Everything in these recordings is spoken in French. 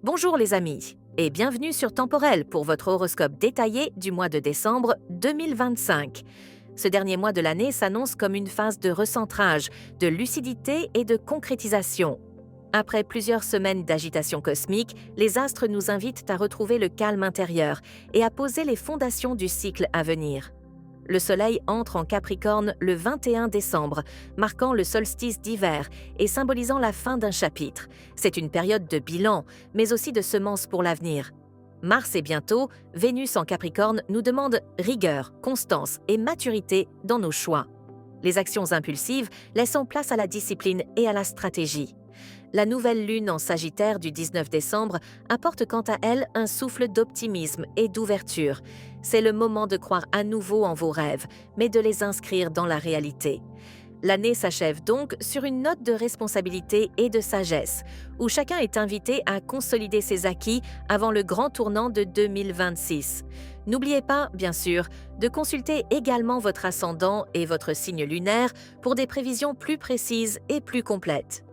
Bonjour les amis et bienvenue sur Temporel pour votre horoscope détaillé du mois de décembre 2025. Ce dernier mois de l'année s'annonce comme une phase de recentrage, de lucidité et de concrétisation. Après plusieurs semaines d'agitation cosmique, les astres nous invitent à retrouver le calme intérieur et à poser les fondations du cycle à venir. Le Soleil entre en Capricorne le 21 décembre, marquant le solstice d'hiver et symbolisant la fin d'un chapitre. C'est une période de bilan, mais aussi de semences pour l'avenir. Mars et bientôt, Vénus en Capricorne nous demande rigueur, constance et maturité dans nos choix. Les actions impulsives laissant place à la discipline et à la stratégie. La nouvelle lune en Sagittaire du 19 décembre apporte quant à elle un souffle d'optimisme et d'ouverture. C'est le moment de croire à nouveau en vos rêves, mais de les inscrire dans la réalité. L'année s'achève donc sur une note de responsabilité et de sagesse, où chacun est invité à consolider ses acquis avant le grand tournant de 2026. N'oubliez pas, bien sûr, de consulter également votre ascendant et votre signe lunaire pour des prévisions plus précises et plus complètes.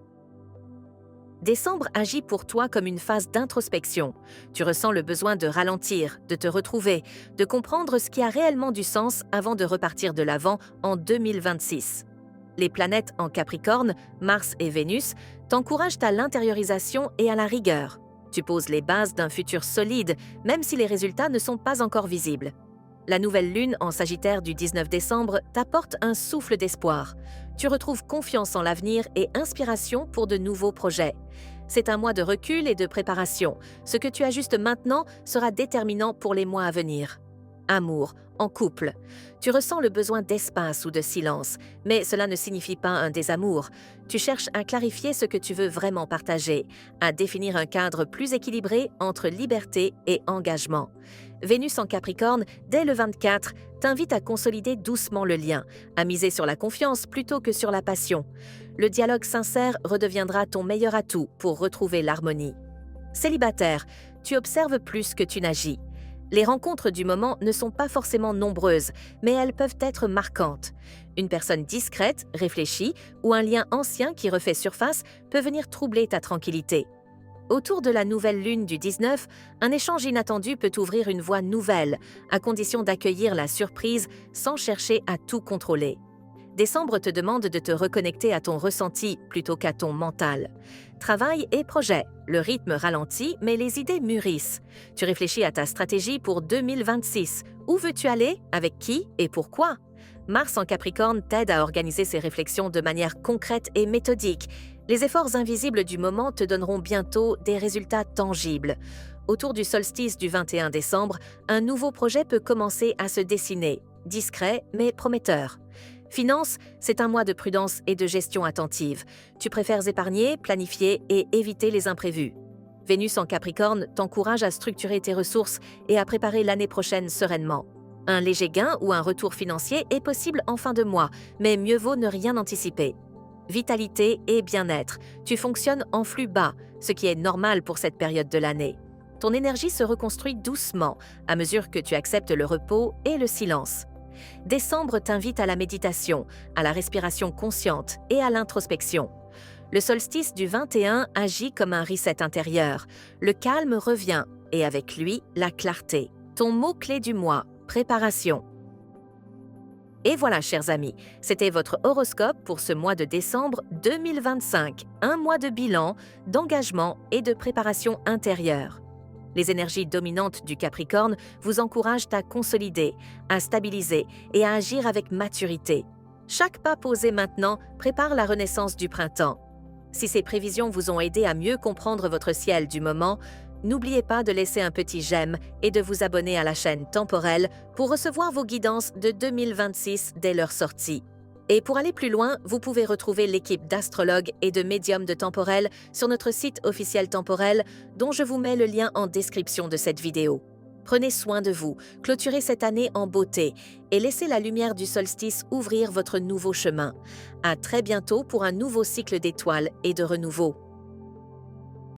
Décembre agit pour toi comme une phase d'introspection. Tu ressens le besoin de ralentir, de te retrouver, de comprendre ce qui a réellement du sens avant de repartir de l'avant en 2026. Les planètes en Capricorne, Mars et Vénus, t'encouragent à l'intériorisation et à la rigueur. Tu poses les bases d'un futur solide, même si les résultats ne sont pas encore visibles. La nouvelle lune en Sagittaire du 19 décembre t'apporte un souffle d'espoir. Tu retrouves confiance en l'avenir et inspiration pour de nouveaux projets. C'est un mois de recul et de préparation. Ce que tu ajustes maintenant sera déterminant pour les mois à venir. Amour, en couple. Tu ressens le besoin d'espace ou de silence, mais cela ne signifie pas un désamour. Tu cherches à clarifier ce que tu veux vraiment partager, à définir un cadre plus équilibré entre liberté et engagement. Vénus en Capricorne, dès le 24, t'invite à consolider doucement le lien, à miser sur la confiance plutôt que sur la passion. Le dialogue sincère redeviendra ton meilleur atout pour retrouver l'harmonie. Célibataire, tu observes plus que tu n'agis. Les rencontres du moment ne sont pas forcément nombreuses, mais elles peuvent être marquantes. Une personne discrète, réfléchie, ou un lien ancien qui refait surface peut venir troubler ta tranquillité. Autour de la nouvelle lune du 19, un échange inattendu peut ouvrir une voie nouvelle, à condition d'accueillir la surprise sans chercher à tout contrôler. Décembre te demande de te reconnecter à ton ressenti plutôt qu'à ton mental. Travail et projet. Le rythme ralentit, mais les idées mûrissent. Tu réfléchis à ta stratégie pour 2026. Où veux-tu aller? Avec qui? Et pourquoi? Mars en Capricorne t'aide à organiser ces réflexions de manière concrète et méthodique. Les efforts invisibles du moment te donneront bientôt des résultats tangibles. Autour du solstice du 21 décembre, un nouveau projet peut commencer à se dessiner. Discret, mais prometteur. Finances, c'est un mois de prudence et de gestion attentive. Tu préfères épargner, planifier et éviter les imprévus. Vénus en Capricorne t'encourage à structurer tes ressources et à préparer l'année prochaine sereinement. Un léger gain ou un retour financier est possible en fin de mois, mais mieux vaut ne rien anticiper. Vitalité et bien-être. Tu fonctionnes en flux bas, ce qui est normal pour cette période de l'année. Ton énergie se reconstruit doucement à mesure que tu acceptes le repos et le silence. Décembre t'invite à la méditation, à la respiration consciente et à l'introspection. Le solstice du 21 agit comme un reset intérieur. Le calme revient et avec lui, la clarté. Ton mot-clé du mois, préparation. Et voilà, chers amis, c'était votre horoscope pour ce mois de décembre 2025. Un mois de bilan, d'engagement et de préparation intérieure. Les énergies dominantes du Capricorne vous encouragent à consolider, à stabiliser et à agir avec maturité. Chaque pas posé maintenant prépare la renaissance du printemps. Si ces prévisions vous ont aidé à mieux comprendre votre ciel du moment, n'oubliez pas de laisser un petit j'aime et de vous abonner à la chaîne Temporel pour recevoir vos guidances de 2026 dès leur sortie. Et pour aller plus loin, vous pouvez retrouver l'équipe d'astrologues et de médiums de Temporel sur notre site officiel Temporel, dont je vous mets le lien en description de cette vidéo. Prenez soin de vous, clôturez cette année en beauté et laissez la lumière du solstice ouvrir votre nouveau chemin. À très bientôt pour un nouveau cycle d'étoiles et de renouveau.